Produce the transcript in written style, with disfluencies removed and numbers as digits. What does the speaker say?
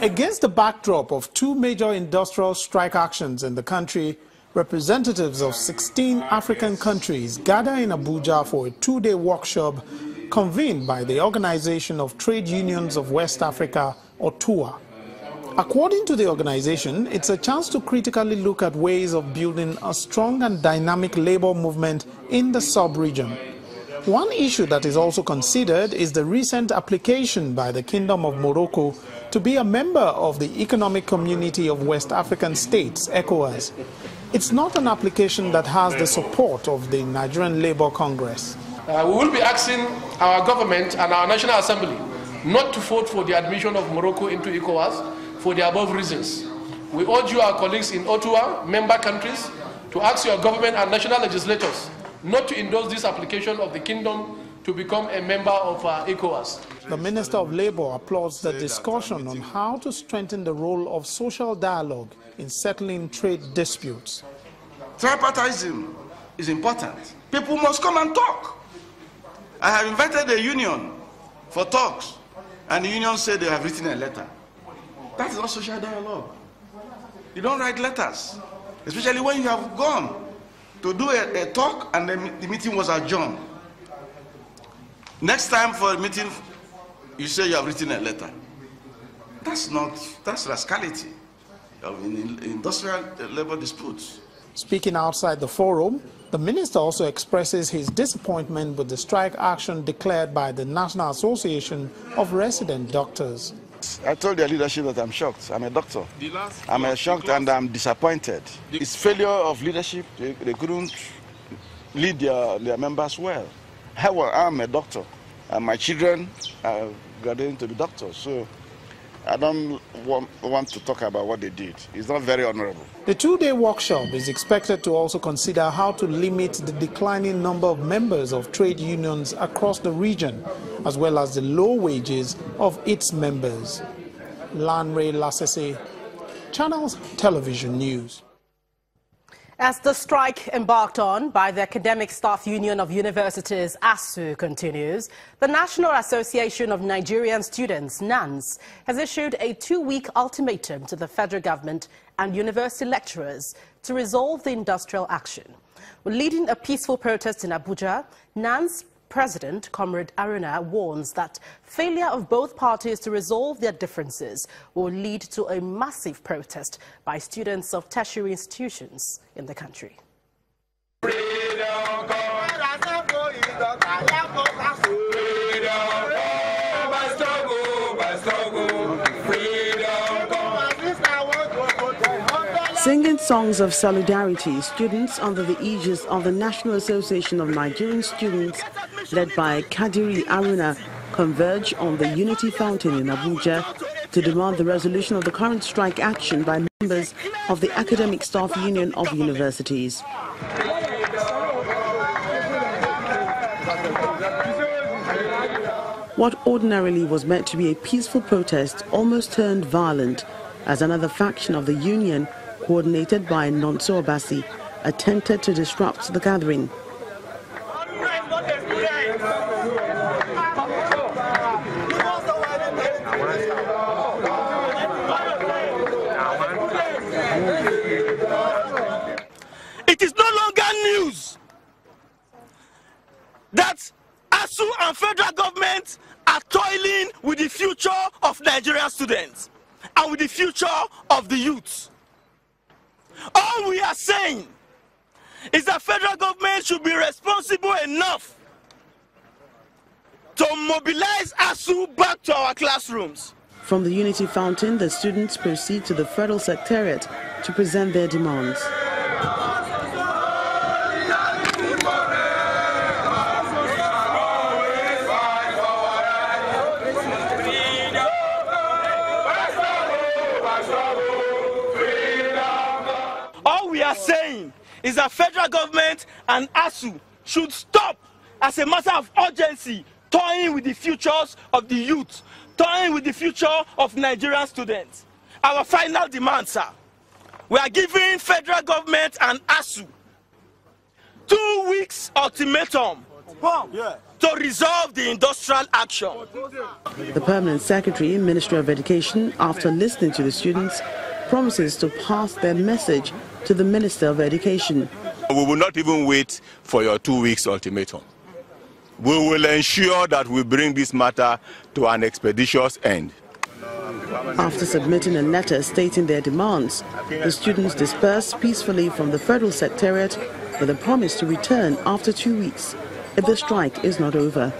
Against the backdrop of two major industrial strike actions in the country, representatives of 16 African countries gather in Abuja for a two-day workshop convened by the Organization of Trade Unions of West Africa, or TUA. According to the organization, it's a chance to critically look at ways of building a strong and dynamic labor movement in the sub-region. One issue that is also considered is the recent application by the Kingdom of Morocco to be a member of the Economic Community of West African States, ECOWAS. It's not an application that has the support of the Nigerian Labour Congress. We will be asking our government and our National Assembly not to vote for the admission of Morocco into ECOWAS for the above reasons. We urge you, our colleagues in Ottawa, member countries, to ask your government and national legislators not to endorse this application of the Kingdom to become a member of ECOWAS. The Minister of Labour applauds the discussion on how to strengthen the role of social dialogue in settling trade disputes. Tripartism is important. People must come and talk. I have invited the union for talks, and the union said they have written a letter. That is not social dialogue. You don't write letters, especially when you have gone to do a talk and the meeting was adjourned. Next time for a meeting, you say you have written a letter. That's rascality in industrial labor disputes. Speaking outside the forum, the minister also expresses his disappointment with the strike action declared by the National Association of Resident Doctors. I told their leadership that I'm shocked. I'm a doctor. I'm shocked and I'm disappointed. It's failure of leadership. They couldn't lead their members well. However, I'm a doctor, and my children are graduating to be doctors, so I don't want to talk about what they did. It's not very honorable. The two-day workshop is expected to also consider how to limit the declining number of members of trade unions across the region, as well as the low wages of its members. Lanre Lasese, Channels Television News. As the strike embarked on by the Academic Staff Union of Universities, ASUU, continues, the National Association of Nigerian Students, NANS, has issued a two-week ultimatum to the federal government and university lecturers to resolve the industrial action. Leading a peaceful protest in Abuja, NANS President Comrade Aruna warns that failure of both parties to resolve their differences will lead to a massive protest by students of tertiary institutions in the country. Singing songs of solidarity, students under the aegis of the National Association of Nigerian Students, led by Kadiri Aruna, converge on the Unity Fountain in Abuja to demand the resolution of the current strike action by members of the Academic Staff Union of Universities. What ordinarily was meant to be a peaceful protest almost turned violent as another faction of the union, coordinated by Nonso Obasi, attempted to disrupt the gathering. It is no longer news that ASUU and federal government are toiling with the future of Nigerian students and with the future of the youth. All we are saying is that federal government should be responsible enough to mobilize ASUU back to our classrooms. From the Unity Fountain, the students proceed to the Federal Secretariat to present their demands. All we are saying is that federal government and ASUU should stop, as a matter of urgency, toying with the futures of the youth, toying with the future of Nigerian students. Our final demand, sir, we are giving federal government and ASUU 2 weeks ultimatum to resolve the industrial action. The Permanent Secretary, Ministry of Education, after listening to the students, promises to pass their message to the Minister of Education. We will not even wait for your 2 weeks ultimatum. We will ensure that we bring this matter to an expeditious end. After submitting a letter stating their demands, the students dispersed peacefully from the Federal Secretariat with a promise to return after 2 weeks if the strike is not over.